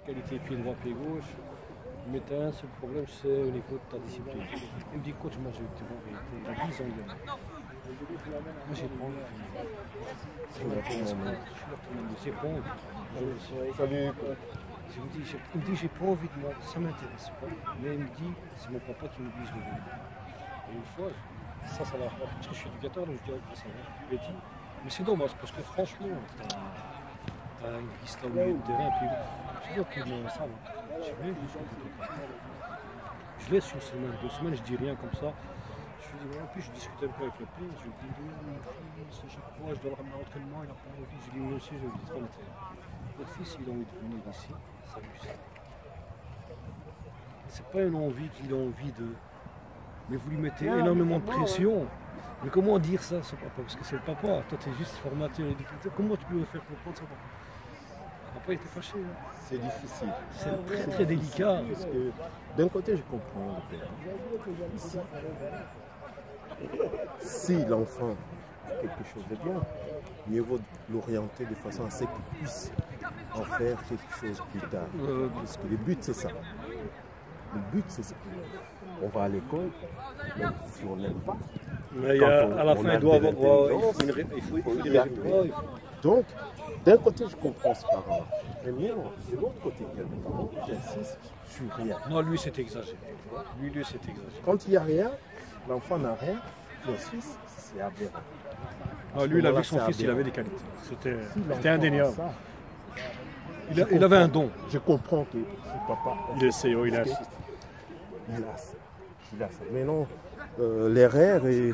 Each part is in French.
Qualité pied droit, pied gauche. Mais t'as un seul problème, c'est au niveau de ta discipline. Il me dit, coach, moi j'ai été bon, il a 10 ans, moi j'ai pas envie. Ça m'intéresse pas. J'ai pas envie. Salut. Il me dit, j'ai pas envie de moi, ça m'intéresse pas. Mais il me dit, c'est mon papa qui m'oblige de venir. Et une fois, ça va. Parce que je suis éducateur, donc je dis, ok, ça va. Il m'a dit, mais c'est dommage, parce que franchement, t'as une piste au milieu de terrain, puis je dis, ok, mais ça va. Je laisse une semaine, 2 semaines, je dis rien comme ça. Je dis, puis je discute un peu avec le père, je lui dis, mon fils, à chaque fois, je dois le ramener à l'entraînement, il n'a pas envie. Je lui dis, moi aussi, je lui dis, votre fils, il a envie de venir ici, ça lui sert. C'est pas une envie qu'il a envie de. Mais vous lui mettez énormément de pression. Mais comment dire ça, son papa? Parce que c'est le papa, toi, tu es juste formateur, éducateur. Comment tu peux faire comprendre ça, papa? Papa était fâché. Hein. C'est difficile. C'est très très délicat. Parce que d'un côté, je comprends le père. Si l'enfant a quelque chose de bien, mieux vaut l'orienter de façon à ce qu'il puisse en faire quelque chose plus tard. Parce que le but, c'est ça. Le but, c'est ça. On va à l'école, même si on n'aime pas. Mais à la fin, il doit avoir il faut des résultats. Donc, d'un côté, je comprends ce parent. Mais de l'autre côté, il y a le parent qui insiste sur rien. Non, lui, c'est exagéré. Lui, c'est exagéré. Quand il n'y a rien, l'enfant n'a rien, le fils, c'est aberrant. Non, lui, il avait son fils, il avait des qualités. C'était indéniable. Il avait un don. Je comprends que ce papa... Il essaie, il a assisté. Il a ça. Mais non, l'erreur est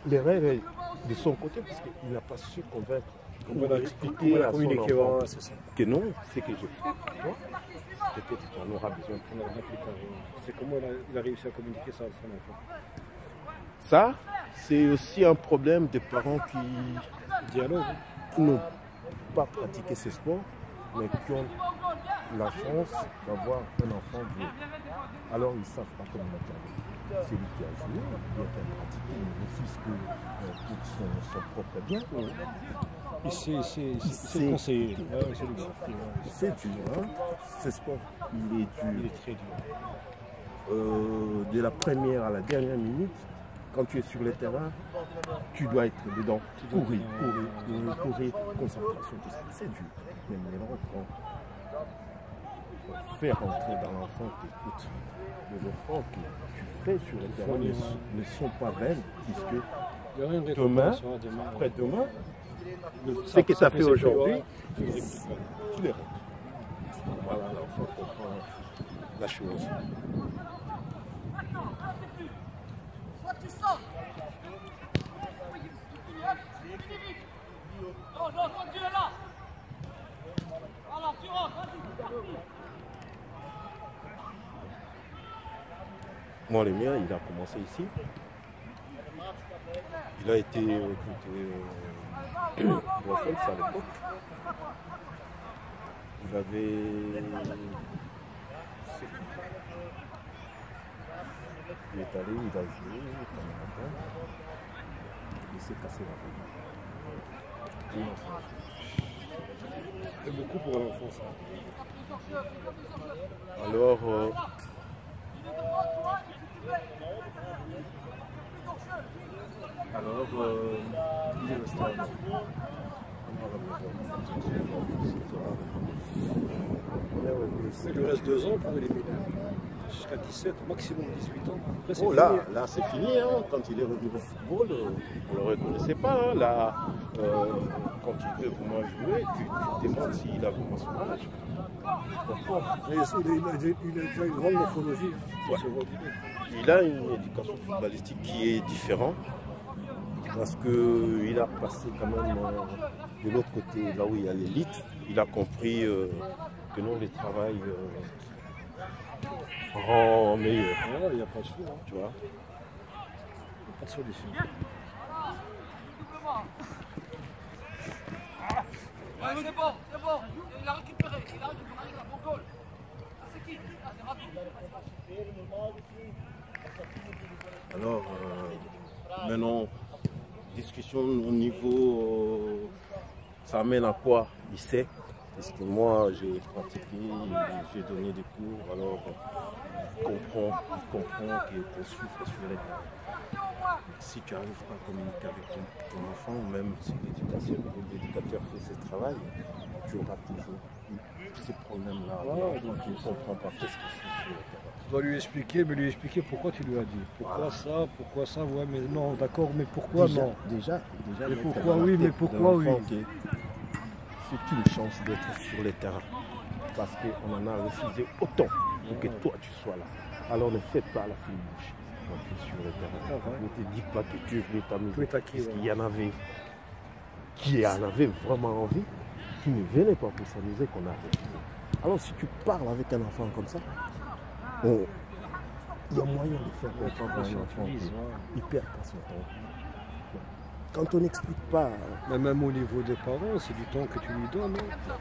de son côté parce qu'il n'a pas su convaincre. Comment expliquer à son enfant que non, c'est que je fais. Peut-être qu'on aura besoin de c'est comment il a réussi à communiquer ça à son enfant. Ça, c'est aussi un problème des parents qui n'ont pas pratiqué ce sport, mais qui ont la chance d'avoir un enfant vieux. Alors ils ne savent pas communiquer. C'est lui qui a joué, il a pratiqué le fils pour son propre bien. C'est conseillé. C'est dur, hein? Ce sport, il est dur. Il est très dur. De la première à la dernière minute, quand tu es sur le terrain, tu dois être dedans. Courir, concentration, tout ça. C'est dur. Mais maintenant, on fait rentrer dans l'enfant qui écoute. Les efforts que tu fais sur le terrain ne sont pas vains, puisque demain, après-demain, ce que tu as fait aujourd'hui, tu les rentres. Voilà, l'enfant comprend la chose. Moi, le mien, il a commencé ici. Il a été Bruxelles à l'époque. Il avait... Il est allé, il a joué pendant longtemps. Il s'est cassé la main. C'est beaucoup pour un enfant, ça. Alors, il est resté à Il lui reste 2 ans pour éliminer. Jusqu'à 17, maximum 18 ans. Après, oh là, là c'est fini. Hein. Quand il est revenu au football, on ne le reconnaissait pas. Hein. Là, quand il veut vraiment jouer, tu te demandes s'il a vraiment son âge. Il a déjà une grande morphologie. Ouais. Il a une éducation footballistique qui est différente. Parce qu'il a passé quand même de l'autre côté, là où il y a l'élite. Il a compris que non, le travail rend meilleur. Il n'y a pas de choix, hein. Tu vois. Il n'y a pas de solution. C'est bon, il a récupéré, il a un bon goal. C'est qui? C'est rapide. Alors, maintenant, discussion au niveau, ça amène à quoi? Il sait Parce que moi, j'ai pratiqué, j'ai donné des cours, alors il comprend que tu souffres sur les terrains. Si tu n'arrives pas à communiquer avec ton enfant, même si l'éducateur fait ce travail, tu auras toujours ces problèmes-là. Tu ne comprends pas qu'est-ce qu'il fait sur le terrain. Tu dois lui expliquer, mais lui expliquer pourquoi tu lui as dit. Pourquoi ça, ouais, mais non, d'accord, mais pourquoi non? Déjà, mais pourquoi oui, mais pourquoi oui? C'est une chance d'être sur le terrain. Parce qu'on en a refusé autant pour que toi tu sois là. Alors ne fais pas la fine bouche quand tu es sur le terrain. Ne te dis pas que tu veux t'amuser. Parce qu'il y en avait qui en avaient vraiment envie, qui ne venaient pas pour s'amuser, qu'on a refusé. Alors si tu parles avec un enfant comme ça, il y a moyen de faire comprendre à un enfant qu'il perd pas son temps. Quand on n'explique pas... Mais même au niveau des parents, c'est du temps que tu lui donnes. Hein.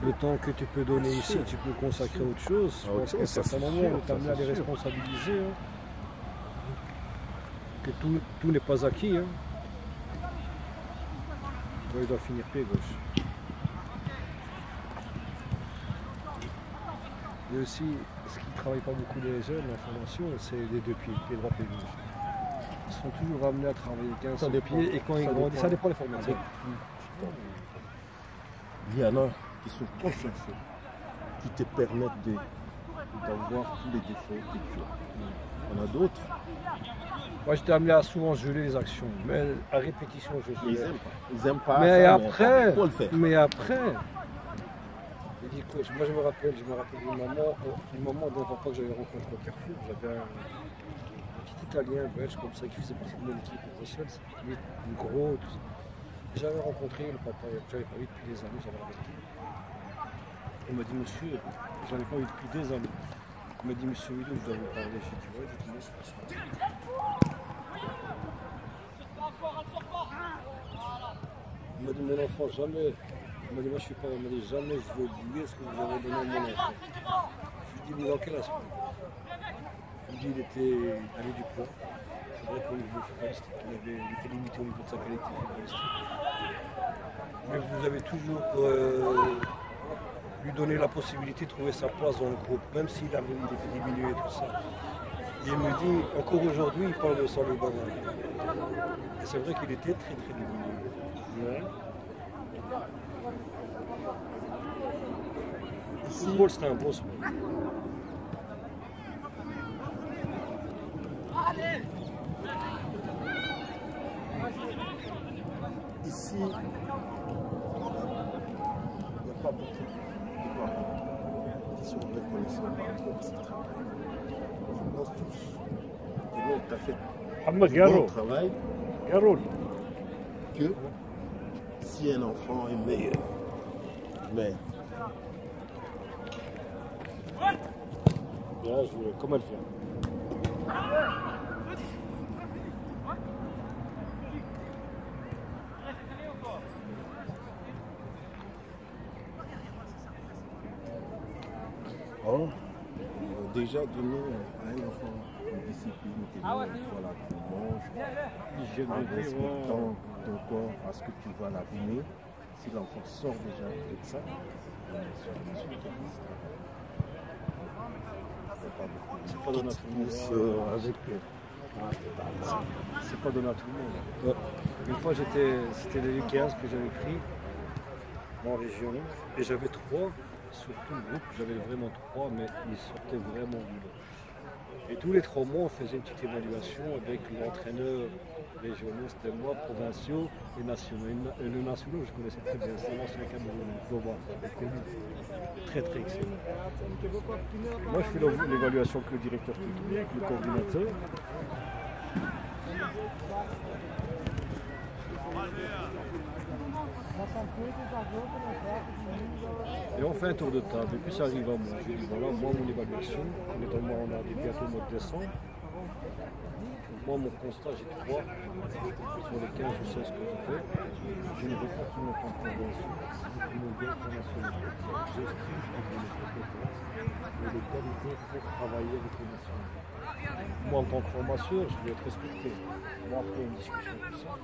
Le temps que tu peux donner ici, tu peux consacrer à autre chose. Je pense qu'à un certain moment, on est amené à les responsabiliser. Hein. Que tout n'est pas acquis. Hein. Toi, il doit finir pied gauche. Et aussi, ce qui ne travaille pas beaucoup les jeunes, l'information, c'est les deux pieds, pied droit, pied gauche. Ils sont toujours amenés à travailler 15 pieds et quand ils grandissent, ça dépend des formations. Il y en a qui sont consciencieux, qui te permettent d'avoir tous les défauts que tu as. Il y en a d'autres. Moi j'étais amené à souvent geler les actions, mais à répétition je gelais. Ils n'aiment pas. Mais ça, après, faut le faire. mais après, je dis, coach, moi je me rappelle d'une maman d'un papa que j'avais rencontré au Carrefour, j'avais un petit Italien belge comme ça qui faisait partie de mon équipe professionnelle, c'était gros, tout ça. J'avais rencontré le papa, j'avais pas vu depuis des années, j'avais arrêté. Il m'a dit, monsieur, j'en ai pas vu depuis des années. Il m'a dit, monsieur Milo, je dois vous parler. Je dis, ouais, dites-moi, c'est pas ça. Il m'a dit, mon enfant, jamais. Il m'a dit, moi je suis pas, il m'a dit, jamais je vais oublier ce que vous avez donné à mon enfant. Je lui ai dit, mais dans quel aspect? Il me dit, il avait du poids. C'est vrai qu'au niveau footballistique, il était limité au niveau de sa qualité footballistique. Mais vous avez toujours lui donné la possibilité de trouver sa place dans le groupe, même s'il était diminué et tout ça. Et il me dit, encore aujourd'hui, il parle de Salo Baba. Et c'est vrai qu'il était très très diminué. Ouais. Le football, c'était un beau sport. Ici, il n'y a pas beaucoup de parents qui sont reconnaissants par rapport à ce travail. Je pense tous que l'autre a fait un bon travail que si un enfant est meilleur. Mais bien joué, comme elle fait. déjà donner à un enfant une discipline, voilà, tu manges, en respectant ton corps parce que tu vas l'abîmer. Si l'enfant sort déjà avec ça, c'est pas donné à tout le monde. C'est pas donné à tout le monde. Une fois, c'était les 15 que j'avais pris en région et j'avais 3. Sur tout le groupe, j'avais vraiment 3, mais ils sortaient vraiment du lot. Et tous les 3 mois, on faisait une petite évaluation avec l'entraîneur régional, c'était moi, provinciaux et nationaux. Et le national, je connaissais très bien, c'est l'ancien Camerounais, Boba, très très excellent. Moi, je fais l'évaluation avec le directeur technique, avec le coordinateur. Et on fait un tour de table, et puis ça arrive à moi. Je dis voilà, moi mon évaluation, on a bientôt au mois de décembre. Moi mon constat, j'ai 3 sur les 15 ou 16 que j'ai fait. Je ne veux pas tout mon temps de convention, je me viens international. J'estime que j'ai les compétences et les qualités pour travailler avec les nationaux. Moi en tant que formateur, je vais être respecté. Moi après une discussion tout ça.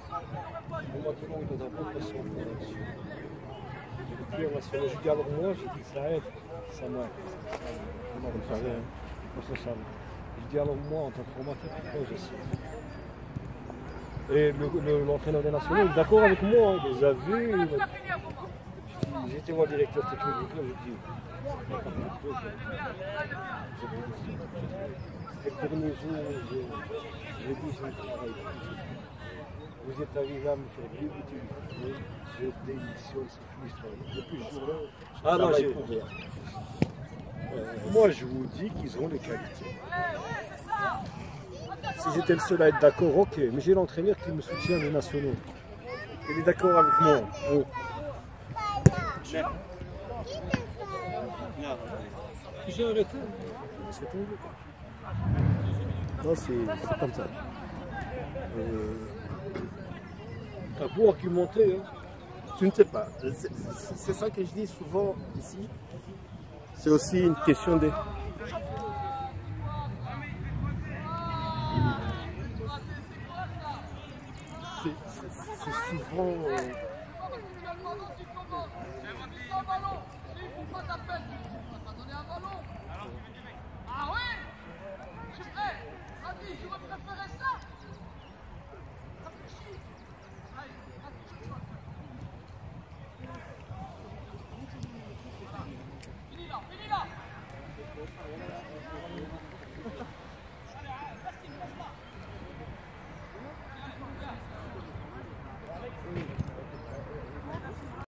On m'a dit non, il doit avoir pression de convention. Je dis alors moi, j'ai dit que ça aide, ça m'aide. Je dis alors moi, en tant que formateur, pourquoi je sais. Et l'entraîneur des nationaux est d'accord avec moi, hein, il les a vus. J'étais moi directeur technique du club, je dis. C'était le dernier jour, j'ai dit je ne travaille plus. Vous êtes arrivé à me faire débuter du football, je démissionne, c'est fini ce travail. Depuis ce jour-là, je travaille pour rien. Moi je vous dis qu'ils ont les qualités. Si j'étais le seul à être d'accord, ok, mais j'ai l'entraîneur qui me soutient les nationaux. Il est d'accord avec moi. Oh. J'ai arrêté. C'est tombé. Non, c'est comme ça. T'as beau argumenter. Hein. Tu ne sais pas. C'est ça que je dis souvent ici. C'est aussi une question de... C'est souvent... Ah ouais? Je suis prêt. Vas-y, je vais préférer ça. Réfléchis. Allez, finis là, finis là.